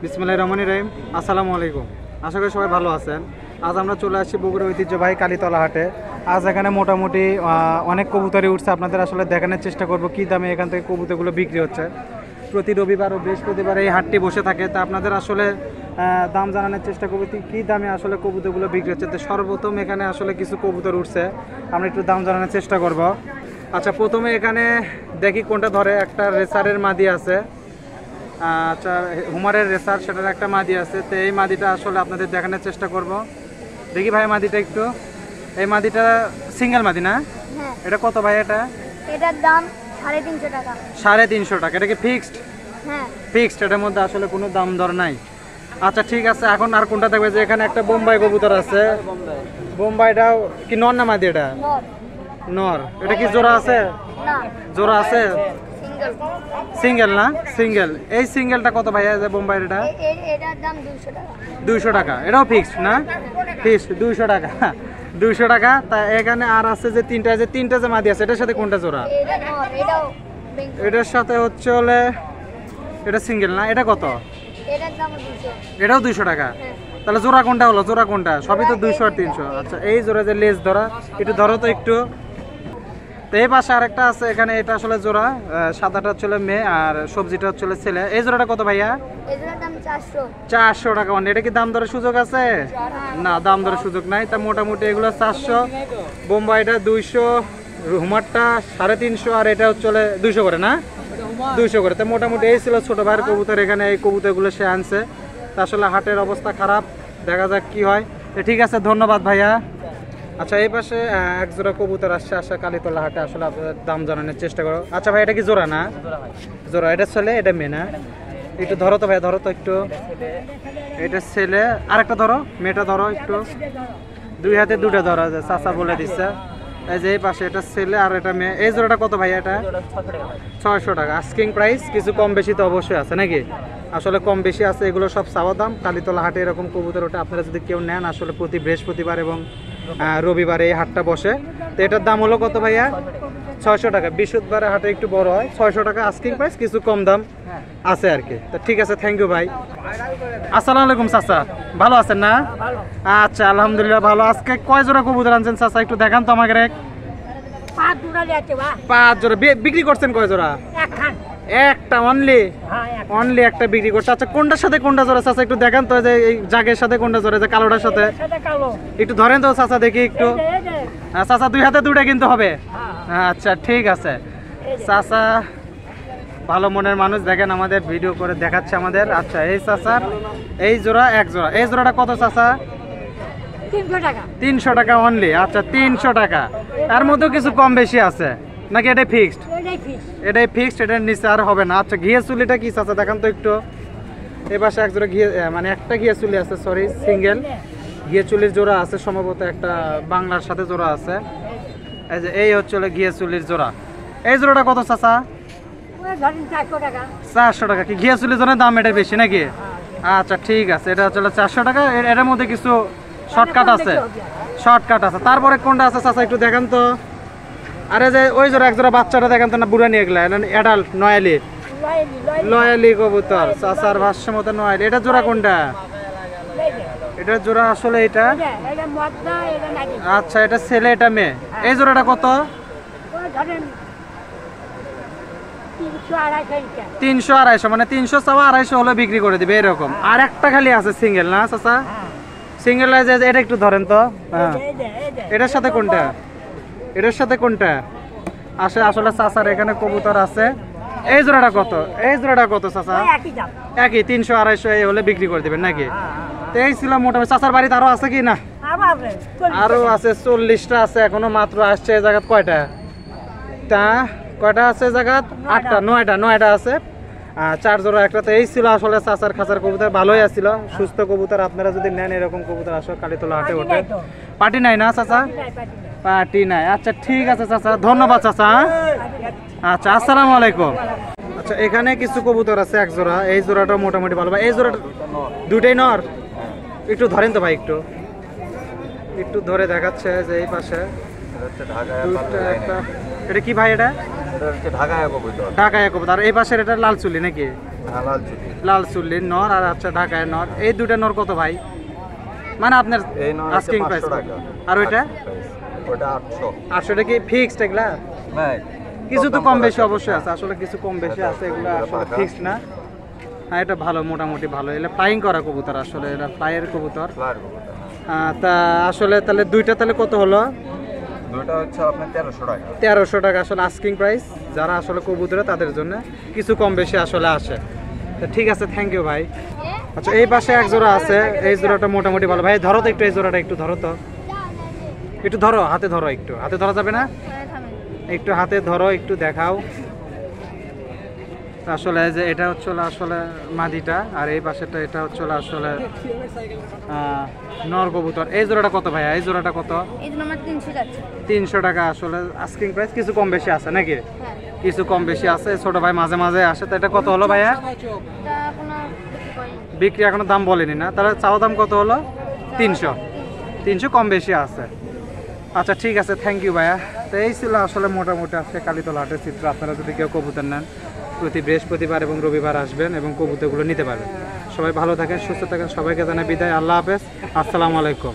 বিসমিল্লাহির রহমানির রহিম। আসসালামু আলাইকুম। আশা করি সবাই ভালো আছেন। আজ আমরা চলে আসছি বগুড়া ঐতিহ্যবাহী কালীতলা হাটে। আজ এখানে মোটামুটি অনেক কবুতরই উঠছে। আপনাদের আসলে দেখানোর চেষ্টা করব কী দামে এখান থেকে কবুতরগুলো বিক্রি হচ্ছে। প্রতি রবিবার ও বৃহস্পতিবার এই হাটটি বসে থাকে, তা আপনাদের আসলে দাম জানানোর চেষ্টা করবো কী দামে আসলে কবুতরগুলো বিক্রি হচ্ছে। তো সর্বপ্রথম এখানে আসলে কিছু কবুতর উঠছে, আমরা একটু দাম জানানোর চেষ্টা করব। আচ্ছা, প্রথমে এখানে দেখি কোনটা ধরে। একটা রেসারের মাদি আছে, আচ্ছা হুমারের রেসার, সেটার একটা মাদি আছে। তো এই মাদিটা আসলে আপনাদের দেখানোর চেষ্টা করব। দেখি ভাই মাদিটা একটু। এই মাদিটা সিঙ্গেল মাদি না? এটা কত ভাই? এটার দাম 350 টাকা। 350 টাকা? এটা কি ফিক্সড? হ্যাঁ ফিক্সড, এটার মধ্যে আসলে কোনো দাম দর নাই। আচ্ছা ঠিক আছে, এখন আর কোনটা দেখবে? যে এখানে একটা বোম্বাই কবুতর আছে। বোম্বাইটাও কি নর না মাদি? এটা নর। এটা কি জোড়া আছে? না জোড়া আছে, সিঙ্গেল না? সিঙ্গেল। এই সিঙ্গেলটা কত ভাইয়া? যে বোম্বাইয়ের এটার দাম 200 টাকা। 200 টাকা? এটাও ফিক্সড না? ফিক্সড 200 টাকা। 200 টাকা। তা এখানে আর আছে যে তিনটা যে মাদি আছে, এটার সাথে কোনটা জোড়া? এটার সাথে হচ্ছে হলে এটা সিঙ্গেল না? এটা কত? এটার দাম 200। এটাও 200 টাকা? তাহলে জোড়া কোনটা হলো? জোড়া কোনটা? সবই তো 200 আর 300। আচ্ছা এই জোড়া যে লেজ ধরা, একটু ধরো তো একটু। তো এই পাশে আরেকটা আছে, এখানে এটা আসলে জোড়া। সাদাটা হচ্ছে মেয়ে আর সবজিটা হচ্ছে ছেলে। এই জোড়াটা কত ভাইয়া? এই জোড়ার দাম 400। 400 টাকা। মানে এটা কি দাম দরের সুযোগ আছে? না, দাম দরের সুযোগ নাই। তা মোটামুটি এগুলো 400, বোম্বাইটা 200, হুমারটা 350, আর এটা হচ্ছে 200 করে না? 200 করে। তো মোটামুটি এই ছিল ছোট ভাইয়ের কবুতর। এখানে এই কবুতরগুলো সে আনছে। তা আসলে হাটের অবস্থা খারাপ, দেখা যাক কি হয়। তো ঠিক আছে, ধন্যবাদ ভাইয়া। আচ্ছা এই পাশে এক জোড়া কবুতর আসছে আশা কালীতলা হাটে, আসলে আপনাদের দাম জানানোর চেষ্টা করো। আচ্ছা ভাই, এটা কি জোড়া না? জোড়া। এটা ছেলে, এটা মেয়ে না? একটু ধরো তো ভাই, ধরো তো একটু। এটা ছেলে, আরেকটা ধরো, মেয়েটা ধরো একটু। দুই হাতে দুটো ধরো, যে চাচা বলে দিচ্ছে। এই যে এই পাশে এটা ছেলে আর এটা মেয়ে। এই জোড়াটা কত ভাই? এটা 600 টাকা। আস্কিং প্রাইস, কিছু কম বেশি তো অবশ্যই আছে নাকি? আসলে কম বেশি আছে, এগুলো সব চাওয়া দাম। কালীতলা হাটে এরকম কবুতর ওটা আপনারা যদি কেউ নেন, আসলে প্রতি বৃহস্পতিবার এবং রবিবারে এই হাটটা বসে। তো এটার দাম হলো কত ভাইয়া? 600 টাকা। বৃহস্পতিবারে হাটে একটু বড় হয়। 600 টাকা আস্কিং প্রাইস, কিছু কম দাম আছে আর কি। তো ঠিক আছে, থ্যাংক ইউ ভাই। আসসালামু আলাইকুম চাচা, ভালো আছেন না? আচ্ছা আলহামদুলিল্লাহ ভালো। আজকে কয় জোড়া কবুতর আনছেন চাচা? একটু দেখান তো আমাকে। 5 জোড়া বিক্রি করছেন? কয় জোড়া? একটা অনলি? অনলি একটা বিক্রি করছে। আচ্ছা কোনটার সাথে কোনটা জোড়া চাচা একটু দেখান তো। যে এই জাগের সাথে কোনটা জোড়া? যে কালোটার সাথে একটু ধরেন তো চাচা, দেখি একটু। চাচা দুই হাতে দুটা কিন্তু হবে? আচ্ছা ঠিক আছে। চাচা ভালো মনের মানুষ, দেখেন আমাদের ভিডিও করে দেখাচ্ছে আমাদের। আচ্ছা এই চাচার এই জোড়া, এক জোড়া। এই জোড়াটা কত চাচা? 300 টাকা। 300 টাকা অনলি? আচ্ছা 300 টাকা। এর মধ্যেও কিছু কম বেশি আছে নাকি? এটাই ফিক্সড? এটাই ফিক্সড, এটার নিচে আর হবে না। আচ্ছা ঘিয়ে চুলিটা কি চাচা দেখান তো একটু। এই পাশে এক জোড়া ঘিয়ে, মানে একটা ঘিয়ে চুলি আছে, সরি সিঙ্গেল ঘিয়ে চুলির জোড়া আছে সম্ভবত, একটা বাংলার সাথে জোড়া আছে। এই যে এই হচ্ছে ঘিয়ে চুলির জোড়া। এই জোড়াটা কত চাচা? 400 টাকা। কি ঘিয়ে চুলির জন্য দাম এটা বেশি নাকি? আচ্ছা ঠিক আছে, এটা হচ্ছে 400 টাকা। এটার মধ্যে কিছু শর্টকাট আছে, শর্টকাট আছে। তারপরে কোনটা আছে চাচা একটু দেখান তো। আরে যে ওই জোড়া এক জোড়া বাচ্চাটা দেখান তো না, বুড়া নিয়ে গেলা অ্যাডাল্ট নয়ালি, লয়ালি কবুতর চাচার ভাষ্য মতো নয়ালি। এটা জোড়া কোনটা? এটা জোড়া আসলে এটা। আচ্ছা এটা ছেলে, এটা মেয়ে। এই জোড়াটা কত? 300 250, মানে 300 চাওয়া 250 হলে বিক্রি করে দিবে এরকম। আর একটা খালি আছে সিঙ্গেল না চাচা? সিঙ্গেল এটা একটু ধরেন তো। হ্যাঁ এটার সাথে কোনটা? এটার সাথে কোনটা? আসলে চাচার এখানে কবুতর আছে। এই জোড়াটা কত? এই জোড়াটা কত চাচা? একই 300 250 এই হলে বিক্রি করে দিবেন নাকি? তো এই ছিল মোটামুটি। চাচার বাড়িতে আরো আছে কি না? আরো আছে, 40টা আছে এখনো মাত্র আসছে। এই জায়গাত কয়টা? তা কয়টা আছে জায়গাত? 8টা 9টা আছে। 4 জোড়া একটা। তো এই ছিল আসলে চাচার খাঁচার কবুতর, ভালোই আছিল, সুস্থ কবুতর। আপনারা যদি নেন এরকম কবুতর, আসলে কালীতলা হাটে ওঠে। পার্টি নাই না চাচা? পার্টি নাই। আচ্ছা ঠিক আছে চাচা, ধন্যবাদ চাচা। আচ্ছা আসসালামু আলাইকুম। আচ্ছা এখানে কিছু কবুতর আছে এক জোড়া। এই জোড়াটা মোটামুটি ভালো ভাই। এই জোড়াটা দুটাই নর? একটু ধরেন তো ভাই, একটু ধরে দেখাচ্ছে যে এই পাশে একটা। এটা কি ভাই? এটা ঢাকায় কবুতর। ঢাকায় কবুতর। আর এই পাশের এটা লাল চুলি নাকি? লাল চুলি। লাল চুল্লির নর আর আচ্ছা ঢাকায় নর, এই দুটা নর কত ভাই? মানে আপনার এই নর আস্কিং প্রাইস টাকা, আর ওইটা ওটা 800। 800 কি ফিক্সড এগুলা? হ্যাঁ, কিছু তো কম বেশি অবশ্যই আছে, আসলে কিছু কম বেশি আছে, এগুলো আসলে ফিক্সড না। হ্যাঁ এটা ভালো, মোটামুটি ভালো। এগুলো ফ্লাইং করা কবুতর, আসলে এটা ফ্লাইয়ের কবুতর। ফ্লায়ার কবুতর। তা আসলে তাহলে দুইটা তাহলে কত হলো? দুটো হচ্ছে আপনার 1300 টাকা। 1300 টাকা আসলে আস্কিং প্রাইস। যারা আসলে কবুতরে তাদের জন্য কিছু কম বেশি আসলে আসে। তো ঠিক আছে, থ্যাংক ইউ ভাই। আচ্ছা এই পাশে এক জোড়া আছে, এই জোড়াটা মোটামুটি ভালো। ভাই ধরো তো একটু, এই জোড়াটা একটু ধরো তো, একটু ধরো, হাতে ধরো, একটু হাতে ধরা যাবে না? একটু হাতে ধরো, একটু দেখাও। আসলে যে এটা হচ্ছে আসলে মাদিটা, আর এই পাশেটা এটা হচ্ছে আসলে নর কবুতর। এই জোড়াটা কত ভাইয়া? এই জোড়াটা কত? 300 টাকা আসলে আস্কিং প্রাইস। কিছু কম বেশি আছে নাকি? কিছু কম বেশি আছে, ছোট ভাই মাঝে মাঝে আসে। তো এটা কত হলো ভাইয়া? বিক্রি এখনো দাম বলেনি না, তাহলে চাওয়া দাম কত হলো? 300 কম বেশি আছে। আচ্ছা ঠিক আছে, থ্যাংক ইউ ভাইয়া। তো এই ছিল আসলে মোটামুটি আজকে কালীতলা হাটের চিত্র। আপনারা যদি কেউ কবুতর নেন প্রতি বৃহস্পতিবার এবং রবিবার আসবেন এবং কবুতরগুলো নিতে পারবেন। সবাই ভালো থাকেন, সুস্থ থাকেন, সবাইকে জানাই বিদায়। আল্লাহ হাফেজ, আসসালামু আলাইকুম।